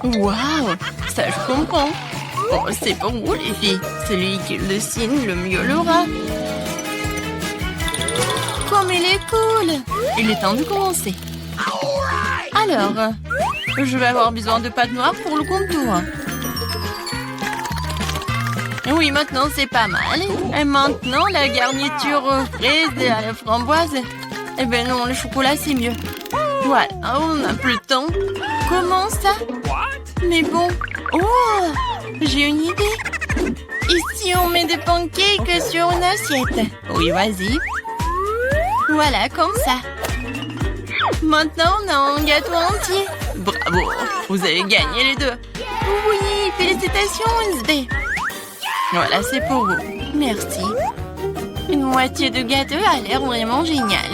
Waouh, ça je comprends. Oh, c'est pour vous les filles. Celui qui le dessine le mieux l'aura. Comme il est cool. Il est temps de commencer. Alors, je vais avoir besoin de pâte noire pour le contour. Oui, maintenant c'est pas mal. Et maintenant, la garniture aux fraises et à la framboise. Eh ben non, le chocolat c'est mieux. Voilà, on n'a plus le temps. Comment ça? Mais bon. Oh, j'ai une idée. Ici, on met des pancakes sur une assiette. Oui, vas-y. Voilà, comme ça. Maintenant, on a un gâteau entier. Bravo, vous avez gagné les deux. Oui, félicitations, Wednesday. Voilà, c'est pour vous. Merci. Une moitié de gâteau a l'air vraiment génial.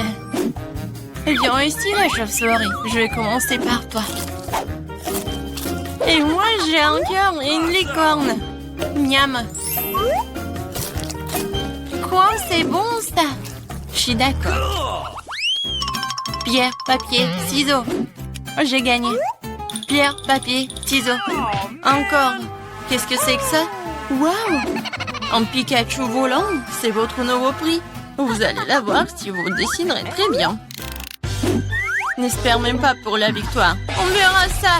Viens ici, la chauve-souris. Je vais commencer par toi. Et moi, j'ai un cœur et une licorne. Miam. Quoi, c'est bon, ça? Je suis d'accord. Pierre, papier, ciseaux. J'ai gagné. Pierre, papier, ciseaux. Encore. Qu'est-ce que c'est que ça? Waouh! Un Pikachu volant, c'est votre nouveau prix. Vous allez l'avoir si vous dessinerez très bien. N'espère même pas pour la victoire. On verra ça.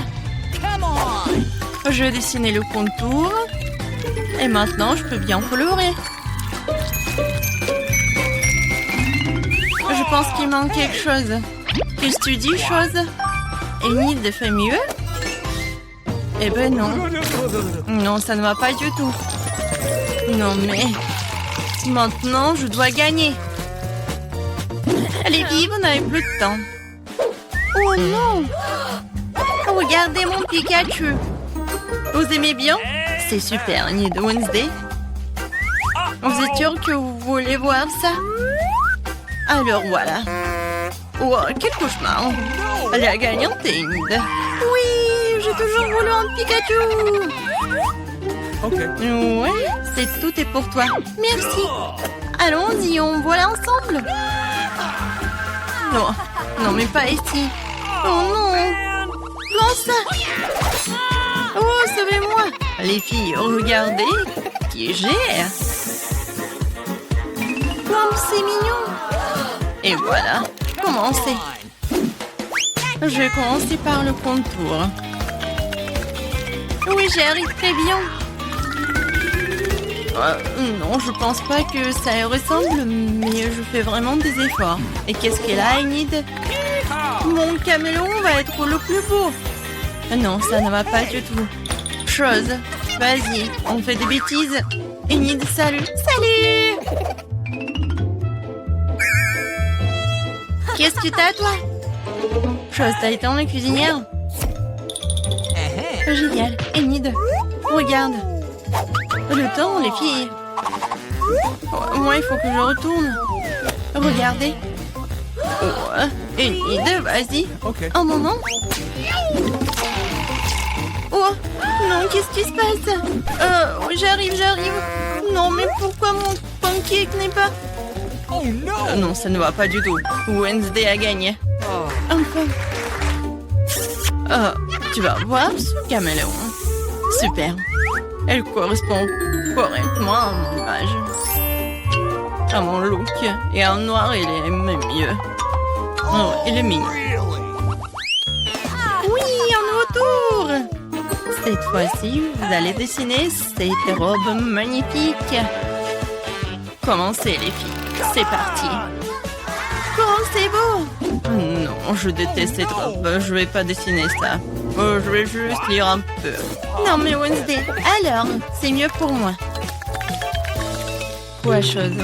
Je vais dessiner le contour. Et maintenant, je peux bien colorer. Je pense qu'il manque quelque chose. Qu'est-ce que tu dis, chose? Enid fait mieux? Eh ben non. Non, ça ne va pas du tout. Non, mais... Maintenant, je dois gagner. Allez, vive, on n'avait plus de temps. Oh non! Regardez mon Pikachu. Vous aimez bien? C'est super, Enid de Wednesday. Vous êtes sûr que vous voulez voir ça? Alors voilà. Oh, quel cauchemar. La gagnante est Enid. Oui, j'ai toujours voulu un Pikachu. Ok. Ouais, tout est pour toi. Merci. Allons-y, on voit ensemble. Non, non, mais pas ici. Oh non. Comment ça? Oh, sauvez-moi. Les filles, regardez qui j'ai. Comme c'est mignon. Et voilà, commencez. Je vais commencer par le contour. Oui, j'y arrive très bien. Non, je pense pas que ça ressemble, mais je fais vraiment des efforts. Et qu'est-ce qu'elle a, Enid? Mon caméléon va être le plus beau. Non, ça ne va pas du tout. Chose, vas-y, on fait des bêtises. Enid, salut. Salut! Qu'est-ce que t'as, toi? Chose, t'as été en cuisinière? Génial. Enid, regarde. Le temps, les filles. Oh, moi, il faut que je retourne. Regardez. Oh, Enid, vas-y. Okay. Un moment. Oh, non, qu'est-ce qui se passe? J'arrive. Non, mais pourquoi mon pancake n'est pas... Oh no! Non, ça ne va pas du tout. Wednesday a gagné. Enfin. Tu vas voir ce caméléon. Super. Elle correspond correctement à mon image. À mon look. Et en noir, il est même mieux. Oh, il est mignon. Oui, un nouveau tour. Cette fois-ci, vous allez dessiner cette robe magnifique. Commencez, les filles. C'est parti. Oh, c'est beau. Non, je déteste cette robe. Je vais pas dessiner ça. Je vais juste lire un peu. Non, mais Wednesday, alors, c'est mieux pour moi. Quoi, chose?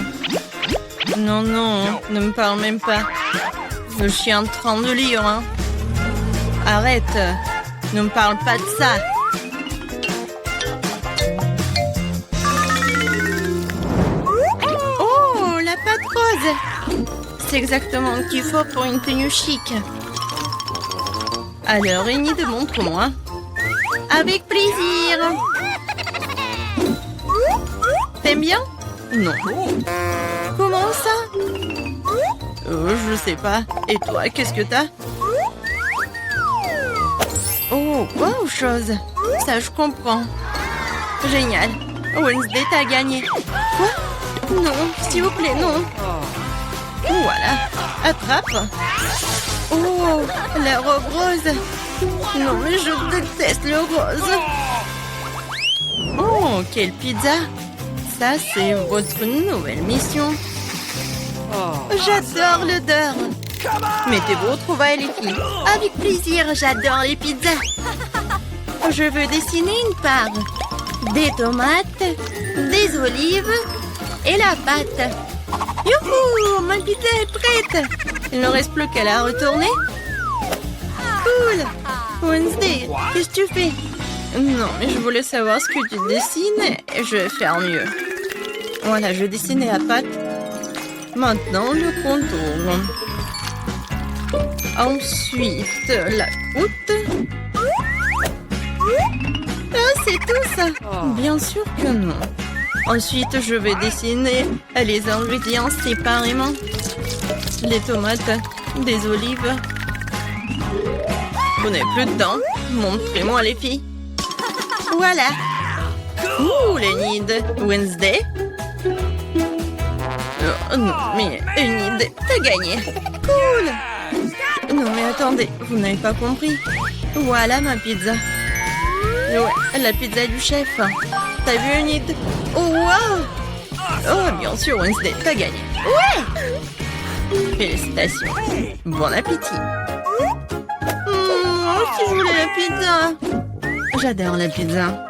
Non, ne me parle même pas. Je suis en train de lire, hein. Arrête. Ne me parle pas de ça. Oh, la pâte rose. C'est exactement ce qu'il faut pour une tenue chic. Alors, Enid, montre-moi. Avec plaisir. T'aimes bien? Non. Comment ça? Je sais pas. Et toi, qu'est-ce que t'as? Oh, wow, chose. Ça, je comprends. Génial. Wednesday, t'as gagné. Quoi? Non, s'il vous plaît, non. Voilà. Attrape. Oh, la robe rose. Non, mais je déteste le rose. Oh, quelle pizza. Ça, c'est votre nouvelle mission. J'adore l'odeur. Mettez-vous au trouvailles, les filles. Avec plaisir, j'adore les pizzas. Je veux dessiner une part. Des tomates, des olives et la pâte. Youhou, ma pizza est prête. Il ne reste plus qu'à la retourner. Cool. Wednesday, qu'est-ce que tu fais? Non, mais je voulais savoir ce que tu dessines et je vais faire mieux. Voilà, je dessinais la pâte. Maintenant, le contour. Ensuite, la croûte. Ah, c'est tout ça? Bien sûr que non. Ensuite, je vais dessiner les ingrédients séparément. Les tomates, des olives. Vous n'avez plus de temps. Montrez-moi les filles. Voilà. Ouh, les nids. Wednesday. Oh, non, mais une idée. T'as gagné. Cool. Non, mais attendez. Vous n'avez pas compris. Voilà ma pizza. Ouais, la pizza du chef. T'as vu une idée? Oh, wow. Oh, bien sûr, Wednesday. T'as gagné. Ouais. Félicitations. Bon appétit. Si je voulais la pizza. J'adore la pizza.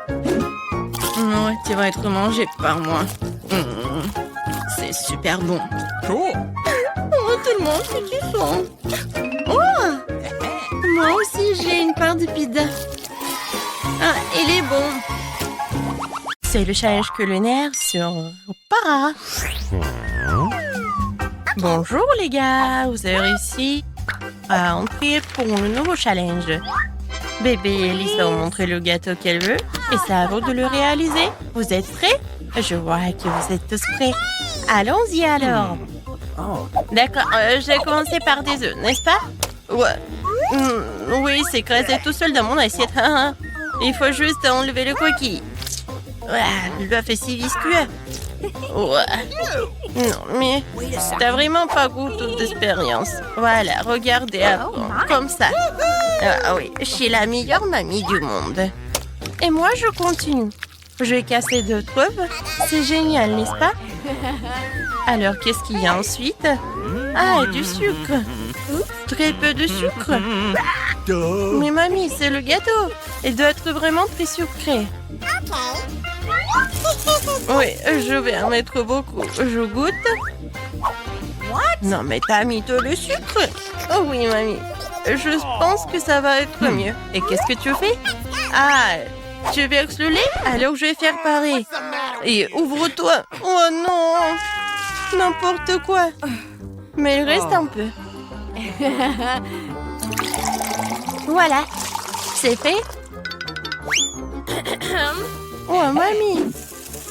Ouais, tu vas être mangé par moi. C'est super bon. Cool. Oh, tellement appétissant. Oh, moi aussi, j'ai une part de pizza. Ah, il est bon. C'est le challenge culinaire sur Para. Bonjour les gars, vous avez réussi à entrer pour le nouveau challenge. Bébé et Elise va vous montrer le gâteau qu'elle veut et c'est à vous de le réaliser. Vous êtes prêts? Je vois que vous êtes tous prêts. Allons-y alors. D'accord, j'ai commencé par des œufs, n'est-ce pas? Ouais. Oui, c'est écrasé tout seul dans mon assiette. Il faut juste enlever le coquille. L'œuf est si visqueux. Ouais. Non, mais t'as vraiment pas goût d'expérience. Voilà, regardez avant, comme ça. Ah oui, je suis la meilleure mamie du monde. Et moi, je continue. Je vais casser 2 œufs. C'est génial, n'est-ce pas? Alors, qu'est-ce qu'il y a ensuite? Ah, du sucre. Très peu de sucre. Mais mamie, c'est le gâteau. Il doit être vraiment très sucré. Oui, je vais en mettre beaucoup. Je goûte. Non, mais t'as mis tout le sucre. Oh oui, mamie. Je pense que ça va être mieux. Et qu'est-ce que tu fais? Ah, tu verses le lait? Alors je vais faire pareil. Et ouvre-toi. Oh non. N'importe quoi. Mais il reste un peu. Voilà. C'est fait. Oh, mamie.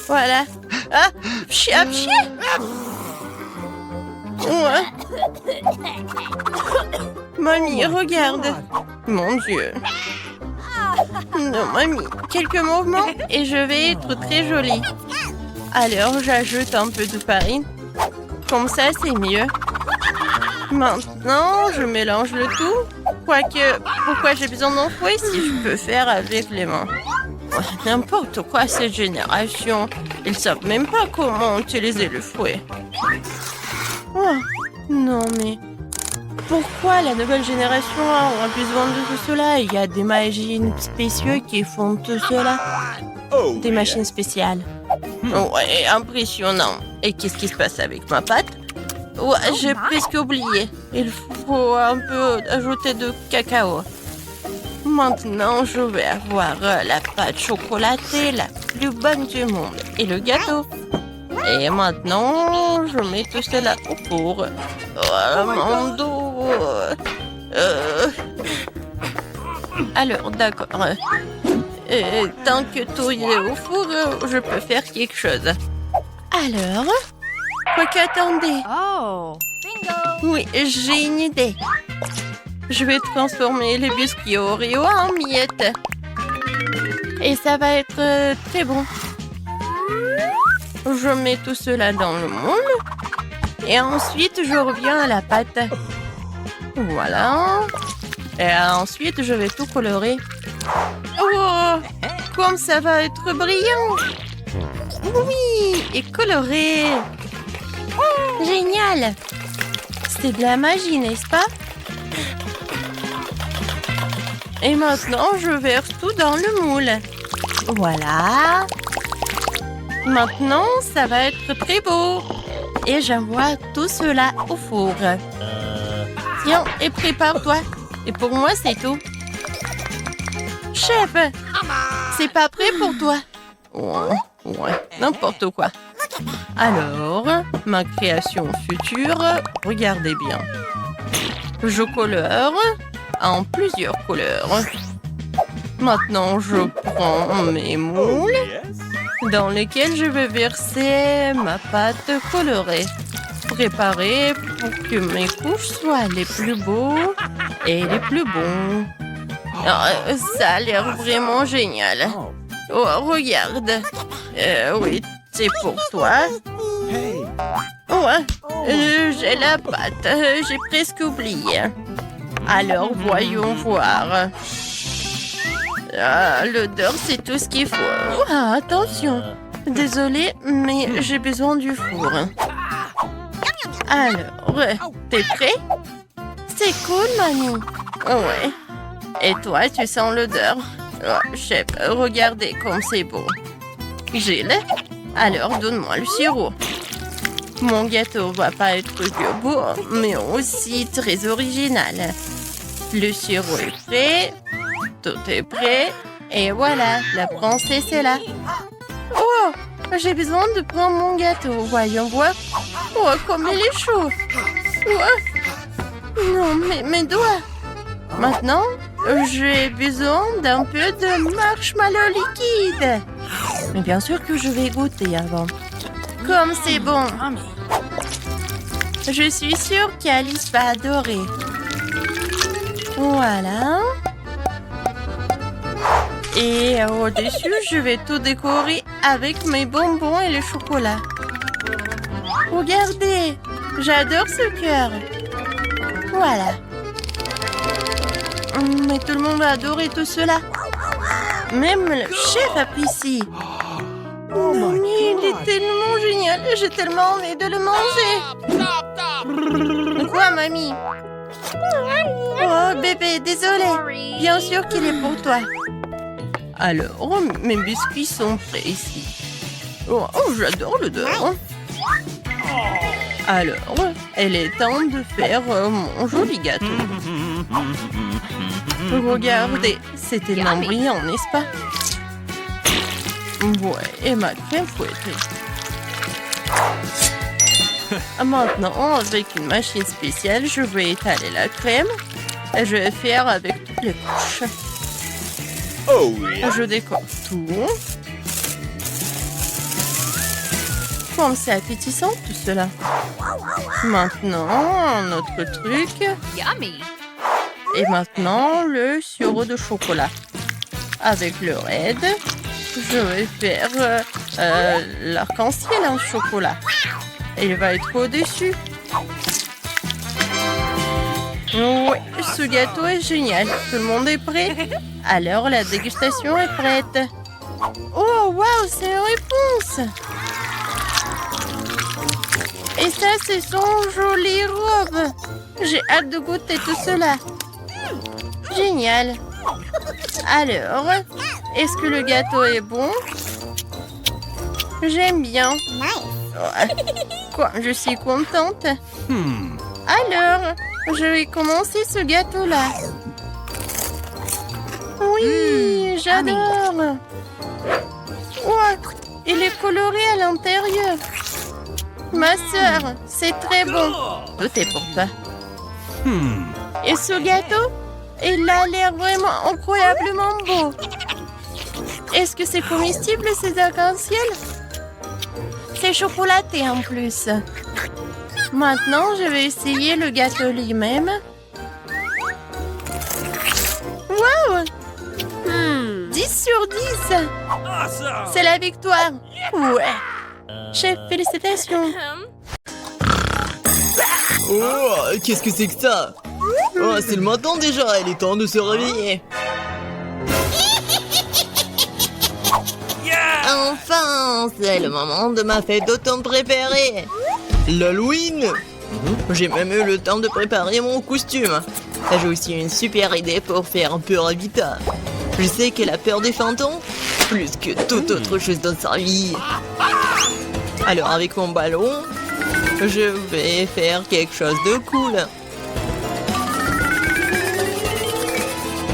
Voilà. Ah, pchi. Ouais. Mamie, regarde. Mon Dieu. Non, mamie. Quelques mouvements et je vais être très jolie. Alors, j'ajoute un peu de farine. Comme ça, c'est mieux. Maintenant, je mélange le tout. Quoique, pourquoi j'ai besoin d'un fouet si je peux faire avec les mains? N'importe quoi, cette génération. Ils savent même pas comment utiliser le fouet. Oh, non, mais... Pourquoi la nouvelle génération a besoin de tout cela? Il y a des machines spéciales qui font tout cela. Des machines spéciales. Ouais, impressionnant. Et qu'est-ce qui se passe avec ma pâte? Ouais, j'ai presque oublié. Il faut un peu ajouter de cacao. Maintenant, je vais avoir la pâte chocolatée la plus bonne du monde. Et le gâteau. Et maintenant, je mets tout cela au four. Oh, mon dos. Alors, d'accord. Tant que tout est au four, je peux faire quelque chose. Alors, quoi qu'attendez. Oh, bingo! Oui, j'ai une idée. Je vais transformer les biscuits Oreo en miettes. Et ça va être très bon. Je mets tout cela dans le moule. Et ensuite, je reviens à la pâte. Voilà. Et ensuite, je vais tout colorer. Oh, comme ça va être brillant. Oui, et coloré. Génial. C'est de la magie, n'est-ce pas? Et maintenant, je verse tout dans le moule. Voilà. Maintenant, ça va être très beau. Et j'envoie tout cela au four. Tiens, et prépare-toi. Et pour moi, c'est tout. Chef, c'est pas prêt pour toi. Ouais, n'importe quoi. Alors, ma création future, regardez bien. Je colore en plusieurs couleurs. Maintenant, je prends mes moules dans lesquels je vais verser ma pâte colorée. Préparée pour que mes couches soient les plus beaux et les plus bons. Oh, ça a l'air vraiment génial. Oh, regarde. Oui, c'est pour toi. Ouais, j'ai la pâte. J'ai presque oublié. Alors, voyons voir. Ah, l'odeur, c'est tout ce qu'il faut. Ah, attention. Désolée, mais j'ai besoin du four. Alors, t'es prêt? C'est cool, mamie. Ouais. Et toi, tu sens l'odeur? Oh, chef, regardez comme c'est beau. Gilles, alors donne-moi le sirop. Mon gâteau va pas être que beau, mais aussi très original. Le sirop est prêt. Tout est prêt. Et voilà, la princesse est là. Oh, j'ai besoin de prendre mon gâteau. Voyons voir. Oh, comme il est chaud. Oh. Non, mes doigts. Maintenant, j'ai besoin d'un peu de marshmallow liquide. Mais bien sûr que je vais goûter avant. Comme c'est bon. Je suis sûre qu'Alice va adorer. Voilà. Et au-dessus, je vais tout décorer avec mes bonbons et le chocolat. Regardez, j'adore ce cœur. Voilà. Mais tout le monde va adorer tout cela. Même le chef apprécie. Mais il est tellement génial. J'ai tellement envie de le manger. Quoi, mamie? Oh, bébé, désolé. Bien sûr qu'il est pour toi. Alors, mes biscuits sont prêts ici. Oh, j'adore l'odeur. Alors, il est temps de faire mon joli gâteau. Regardez, c'est tellement brillant, n'est-ce pas? Ouais, et ma crème fouettée. Maintenant, avec une machine spéciale, je vais étaler la crème. Et je vais faire avec toutes les couches. Oh, yeah. Je décore tout. Comme c'est appétissant tout cela. Maintenant, un autre truc. Yummy. Et maintenant, le sirop de chocolat. Avec le raid, je vais faire l'arc-en-ciel en chocolat. Il va être au-dessus. Oui, ce gâteau est génial. Tout le monde est prêt? Alors, la dégustation est prête. Oh, waouh, c'est une réponse! Et ça, c'est son jolie robe. J'ai hâte de goûter tout cela. Génial. Alors, est-ce que le gâteau est bon? J'aime bien. Quoi, je suis contente. Alors, je vais commencer ce gâteau-là. Oui, j'adore. Ouais, il est coloré à l'intérieur. Ma sœur, c'est très bon. Tout est pour toi. Et ce gâteau, il a l'air vraiment incroyablement beau. Est-ce que c'est comestible, ces arcs-en-ciel? C'est chocolaté en plus. Maintenant, je vais essayer le gâteau lui-même. Wow! 10 sur 10! C'est la victoire! Ouais! Chef, félicitations! Oh, qu'est-ce que c'est que ça? Oh, c'est le matin déjà, il est temps de se réveiller. Enfin, c'est le moment de ma fête d'automne préférée. L'Halloween. J'ai même eu le temps de préparer mon costume. J'ai aussi une super idée pour faire peur à Vita. Je sais qu'elle a peur des fantômes, plus que toute autre chose dans sa vie. Alors avec mon ballon, je vais faire quelque chose de cool.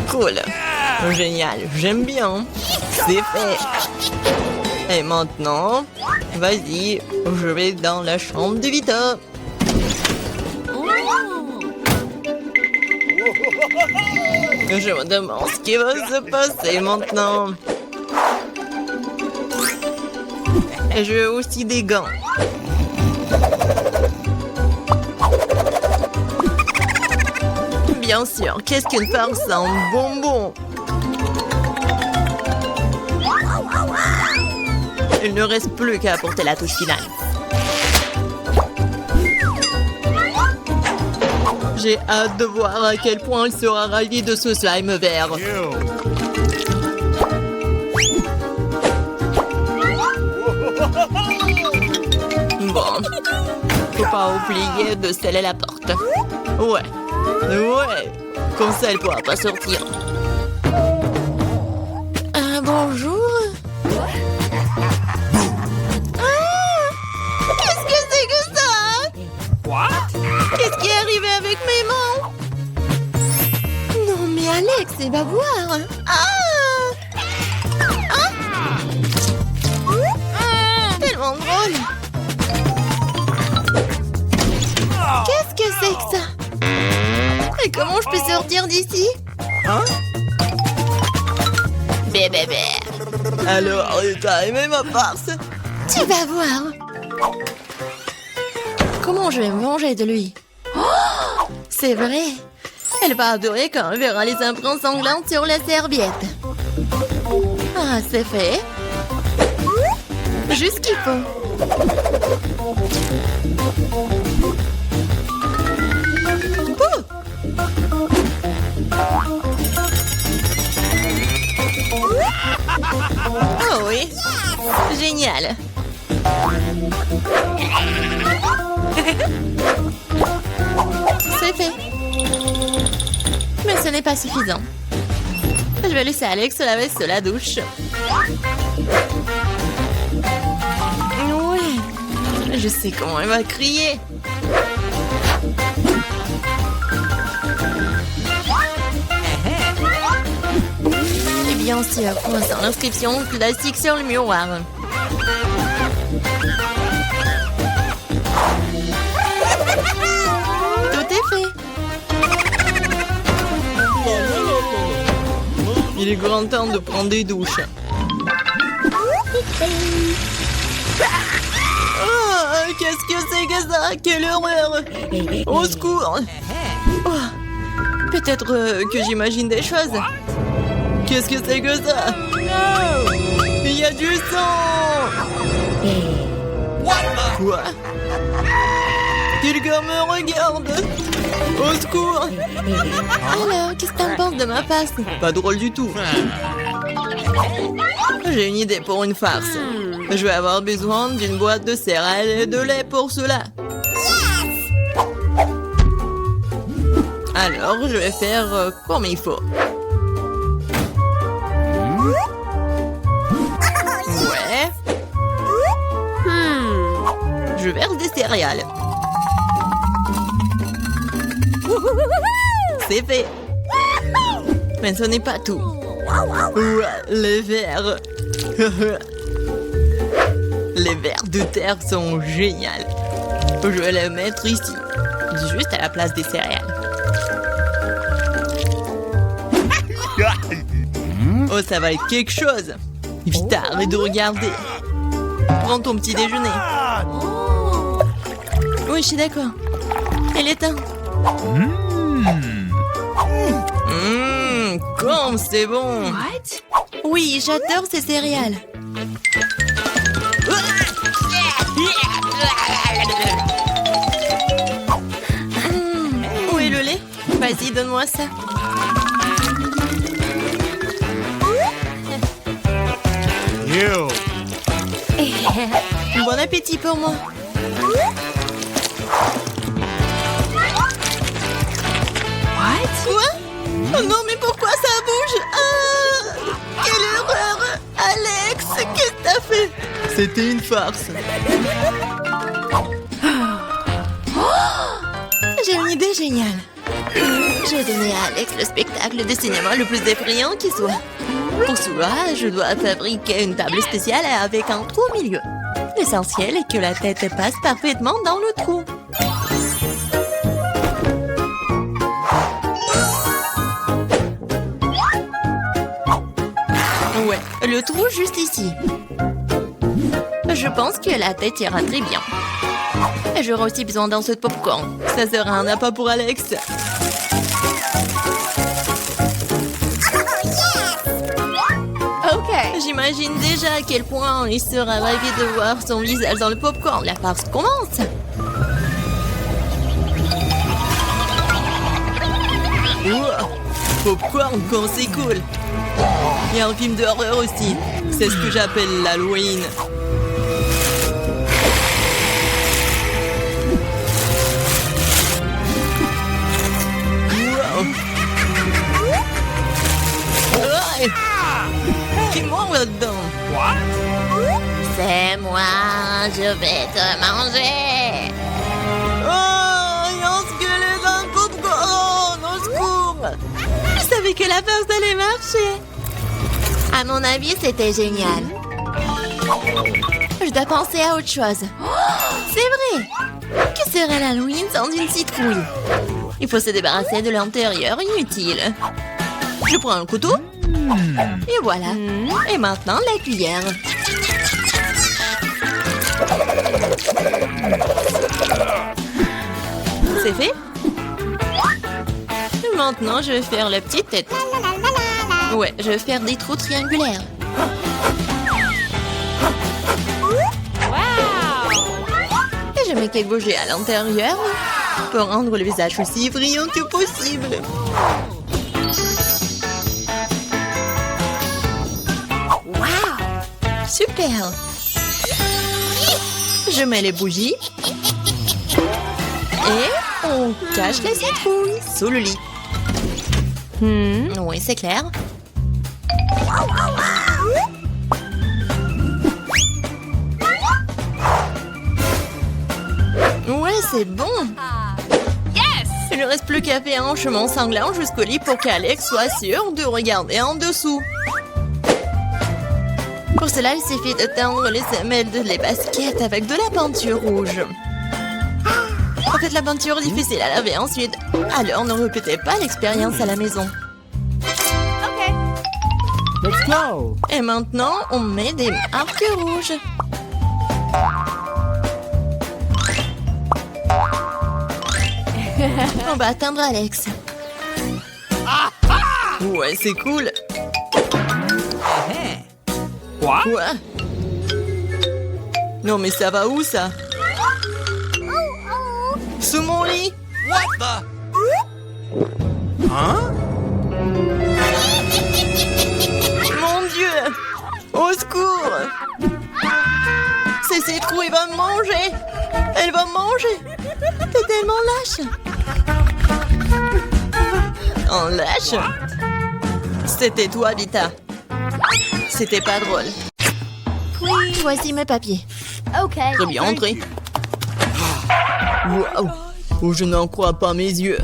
Cool. Génial, j'aime bien. C'est fait. Et maintenant, vas-y, je vais dans la chambre de Vita. Je me demande ce qui va se passer maintenant. Et je veux aussi des gants. Bien sûr, qu'est-ce qu'une farce en bonbons? Il ne reste plus qu'à apporter la touche finale. J'ai hâte de voir à quel point il sera ravi de ce slime vert. Bon, faut pas oublier de sceller la porte. Ouais, comme ça elle pourra pas sortir. Bonjour. Qu'est-ce que c'est que ça? Qu'est-ce qui est arrivé avec mes mains? Non mais Alex, elle va voir. Tellement drôle. Qu'est-ce que c'est que ça? Et comment je peux sortir d'ici? Bébé. Alors, t'as aimé ma farce? Tu vas voir. Comment je vais me venger de lui? Oh, c'est vrai. Elle va adorer quand elle verra les empreintes sanglantes sur la serviette. Ah, c'est fait. Juste ce qu'il faut. Oh oui, génial. C'est fait. Mais ce n'est pas suffisant. Je vais laisser Alex se laver sous la douche. Ouais, je sais comment elle va crier. Et bien sûr, croisant l'inscription classique sur le miroir. Tout est fait. Il est grand temps de prendre des douches. Oh, qu'est-ce que c'est que ça? Quelle horreur! Au secours! Oh, peut-être que j'imagine des choses. Qu'est-ce que c'est que ça? Il y a du sang! Quoi? Quelqu'un me regarde! Au secours! Alors, qu'est-ce que t'en penses de ma face? Pas drôle du tout. J'ai une idée pour une farce. Je vais avoir besoin d'une boîte de céréales et de lait pour cela. Alors, je vais faire comme il faut. Ouais. Je verse des céréales. C'est fait. Mais ce n'est pas tout. Ouais, les vers. Les vers de terre sont géniaux. Je vais les mettre ici, juste à la place des céréales. Oh, ça va être quelque chose. Vite, arrête de regarder. Prends ton petit déjeuner. Oui, je suis d'accord. Il est temps. Comme c'est bon. Oui, j'adore ces céréales. Où est le lait? Vas-y, donne-moi ça. You. Bon appétit pour moi. Quoi? Oh non, mais pourquoi ça bouge? Ah! Quelle erreur! Alex, qu'est-ce que t'as fait? C'était une farce. J'ai une idée géniale. Je vais donner à Alex le spectacle de cinéma le plus effrayant qui soit. Pour cela, je dois fabriquer une table spéciale avec un trou au milieu. L'essentiel est que la tête passe parfaitement dans le trou. Ouais, le trou juste ici. Je pense que la tête ira très bien. Et j'aurai aussi besoin d'un seau de popcorn. Ça sera un appât pour Alex. J'imagine déjà à quel point il sera ravi de voir son visage dans le popcorn. La farce commence. Wow. Popcorn quand c'est cool. Il y a un film d'horreur aussi. C'est ce que j'appelle l'Halloween. Wow. Ouais. Qui mange là-dedans? C'est moi, je vais te manger. Oh, il y a un squelette dans le popcorn, au secours. Je savais que la farce allait marcher. À mon avis, c'était génial. Je dois penser à autre chose. C'est vrai. Que serait l'Halloween sans une citrouille? Il faut se débarrasser de l'intérieur inutile. Je prends un couteau. Et voilà. Et maintenant, la cuillère. C'est fait. Maintenant, je vais faire la petite tête. Ouais, je vais faire des trous triangulaires. Et je mets quelques bougies à l'intérieur pour rendre le visage aussi brillant que possible. Super! Je mets les bougies. Et on cache les citrouilles sous le lit. Oui, c'est clair. Ouais, c'est bon. Il ne reste plus qu'à faire un chemin sanglant jusqu'au lit pour qu'Alex soit sûr de regarder en dessous. Pour cela, il suffit de teindre les semelles de les baskets avec de la peinture rouge. En fait, la peinture est difficile à laver ensuite. Alors, ne répétez pas l'expérience à la maison. Okay. Let's go. Et maintenant, on met des marques rouges. On va atteindre Alex. Ouais, c'est cool. Quoi? Quoi? Non, mais ça va où, ça? Sous mon lit? What the? Hein? Mon Dieu! Au secours! C'est ces trous, il va me manger! Elle va me manger! T'es tellement lâche! En lâche? C'était toi, Vita. C'était pas drôle. Voici mes papiers. Okay. Très bien entré. Waouh! Oh, je n'en crois pas mes yeux.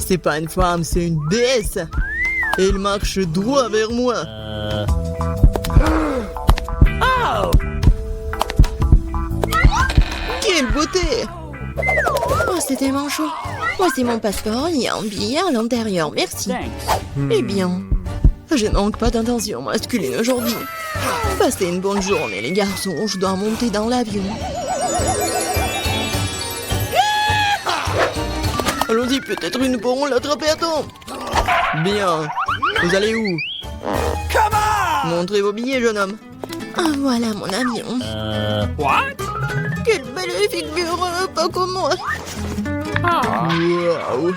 C'est pas une femme, c'est une déesse. Et elle marche droit vers moi. Oh! Quelle beauté! Oh, c'est tellement chaud. Voici mon passeport, il y a un billet à l'intérieur, merci. Eh bien, je manque pas d'intention masculine aujourd'hui. Passez une bonne journée, les garçons, je dois monter dans l'avion. Allons-y, peut-être nous pourrons l'attraper à temps. Bien. Vous allez où? Montrez vos billets, jeune homme. Ah, voilà mon avion. What? Quelle belle figure, pas comme moi. Waouh.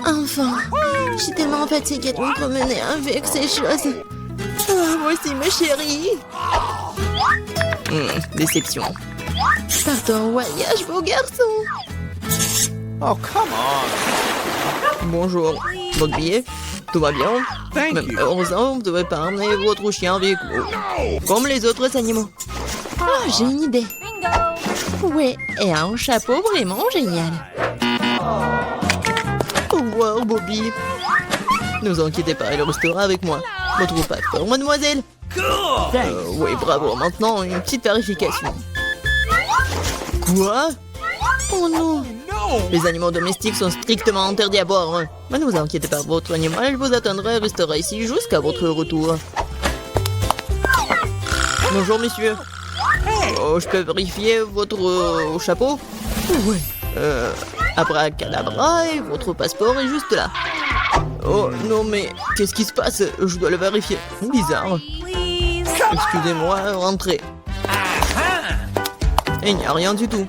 Enfin, je suis tellement fatiguée de me promener avec ces choses. Ah, voici ma chérie. Déception. Partons en voyage, beau garçon. Oh, come on. Bonjour. Votre billet? Tout va bien? Thank Même you. heureusement, vous ne devez pas emmener votre chien avec vous. Comme les autres animaux. Ah, j'ai une idée. Ouais, et un chapeau vraiment génial. Au revoir, Bobby. Ne vous inquiétez pas, il restera avec moi. Votre passeport, mademoiselle. Oui, bravo. Maintenant, une petite vérification. Quoi? Oh non. Les animaux domestiques sont strictement interdits à bord. Mais ne vous inquiétez pas, votre animal vous attendra et restera ici jusqu'à votre retour. Bonjour, monsieur. Oh, je peux vérifier votre chapeau? Oui. Abracadabra, et votre passeport est juste là. Oh non, mais qu'est-ce qui se passe? Je dois le vérifier. Bizarre. Excusez-moi, rentrez. Et il n'y a rien du tout.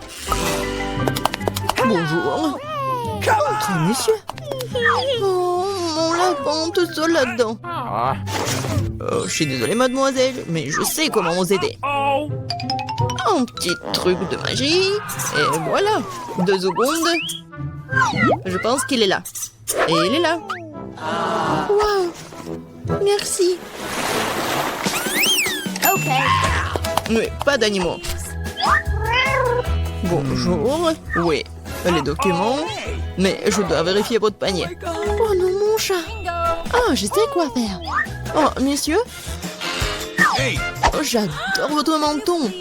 Bonjour. Entrez, monsieur. Oh, mon lapin, tout seul là-dedans. Je suis désolée, mademoiselle, mais je sais comment vous aider. Un petit truc de magie. Et voilà. 2 secondes. Je pense qu'il est là. Et il est là. Waouh. Merci. Okay. Mais pas d'animaux. Bonjour. Oui, les documents. Mais je dois vérifier votre panier. Oh non, mon chat. Ah, je sais quoi faire. Oh, messieurs. Hey. Oh, j'adore votre menton.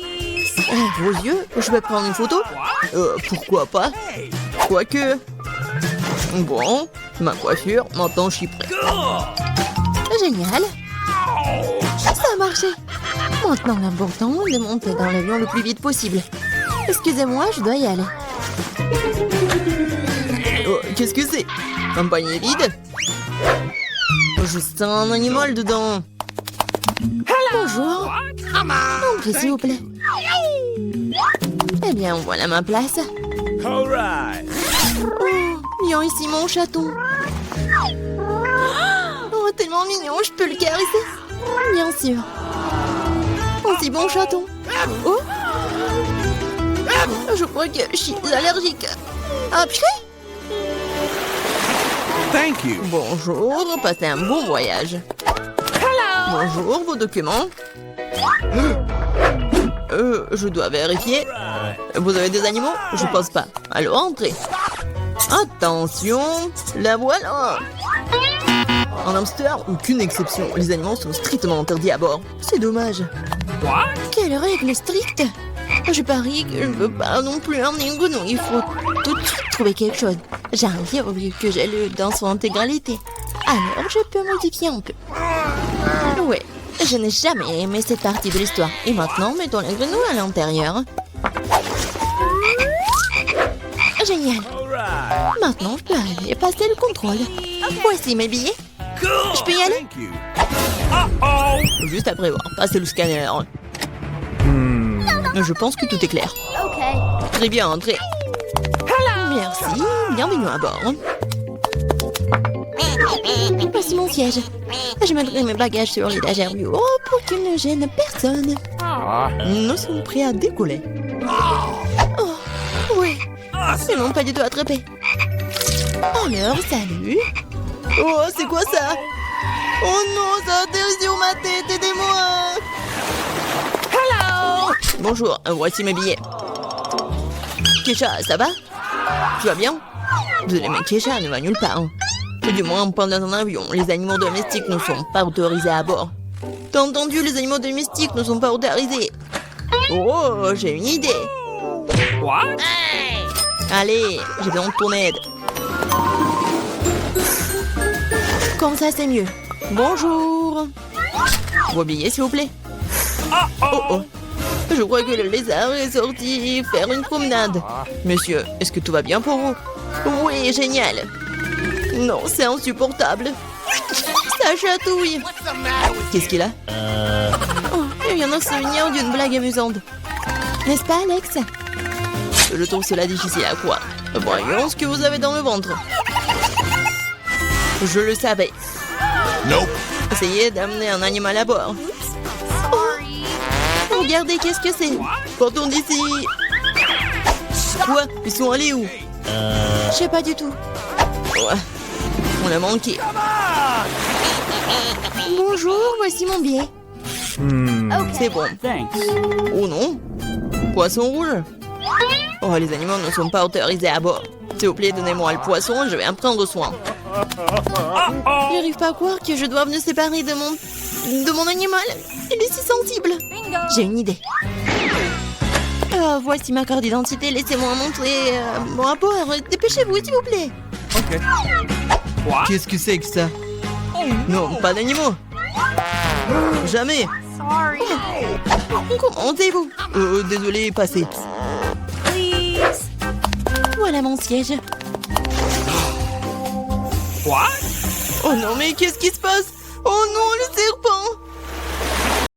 Vos yeux, je vais prendre une photo. Pourquoi pas. Quoique. Bon, ma coiffure, maintenant je suis prêt. Génial. Ça a marché. Maintenant, l'important est de monter dans l'avion le plus vite possible. Excusez-moi, je dois y aller. Oh, qu'est-ce que c'est? Un panier vide? Je sens un animal dedans. Bonjour. Entrez, s'il vous plaît. Eh bien, voilà ma place. All right. Oh, viens ici, mon chaton. Oh, tellement mignon, je peux le caresser? Bien sûr. Oh, si bon chaton. Oh, je crois que je suis allergique. Ah, purée. Thank you. Bonjour, passez un bon voyage. Bonjour, vos documents. Je dois vérifier. Vous avez des animaux? Je pense pas. Alors, entrez. Attention, la voilà. En hamster, aucune exception. Les animaux sont strictement interdits à bord. C'est dommage. What? Quelle règle stricte. Je parie que je ne veux pas non plus emmener une grenouille. Il faut tout de suite trouver quelque chose. J'ai un livre que j'ai lu dans son intégralité. Alors, je peux modifier un peu. Ouais, je n'ai jamais aimé cette partie de l'histoire. Et maintenant, mettons la grenouille à l'intérieur. Génial. All right. Maintenant, je peux aller passer le contrôle. Voici mes billets. Cool. Je peux y aller? Thank you. Uh-oh. Juste à prévoir. Passez le scanner. Je pense que tout est clair. Okay. Très bien, entrez. Merci, bienvenue à bord. Voici mon siège. Je mettrai mes bagages sur l'étagère du haut pour qu'ils ne gênent personne. Nous sommes prêts à décoller. Oh, oui. Ils m'ont pas du tout attrapé. Alors, salut. Oh, c'est quoi ça? Oh non, ça atterrit sur ma tête, aidez-moi. Hello. Bonjour, voici mes billets. Kesha, ça va? Tu vas bien? Désolé, mais Kesha ne va nulle part. Et du moins, pendant un avion, les animaux domestiques ne sont pas autorisés à bord. T'as entendu, les animaux domestiques ne sont pas autorisés. Oh, j'ai une idée. What? Allez, j'ai besoin de ton aide. Comme ça, c'est mieux. Bonjour. Vos billets, s'il vous plaît. Oh, oh. Je crois que le lézard est sorti faire une promenade. Monsieur, est-ce que tout va bien pour vous? Oui, génial. Non, c'est insupportable. Ça chatouille. Qu'est-ce qu'il a? Oh, il vient de se souvenir d'une blague amusante. N'est-ce pas, Alex? Je trouve cela difficile à croire. Voyons ce que vous avez dans le ventre. Je le savais. Nope. Essayez d'amener un animal à bord. Oh, regardez, qu'est-ce que c'est? Partons d'ici. Quoi? Ils sont allés où? Je sais pas du tout. Ouais. On l'a manqué. Bonjour, voici mon billet. C'est bon. Thanks. Oh non. Poisson rouge. Oh, les animaux ne sont pas autorisés à bord. S'il vous plaît, donnez-moi le poisson, je vais en prendre soin. J'arrive pas à croire que je doive me séparer de mon animal. Il est si sensible. J'ai une idée. Voici ma carte d'identité, laissez-moi montrer mon rapport. Dépêchez-vous, s'il vous plaît. Okay. What? Qu'est-ce que c'est que ça? Non, pas d'animaux. Jamais. Commentez-vous. Désolé, passez. Voilà mon siège. What? Oh non, mais qu'est-ce qui se passe? Oh non, le serpent!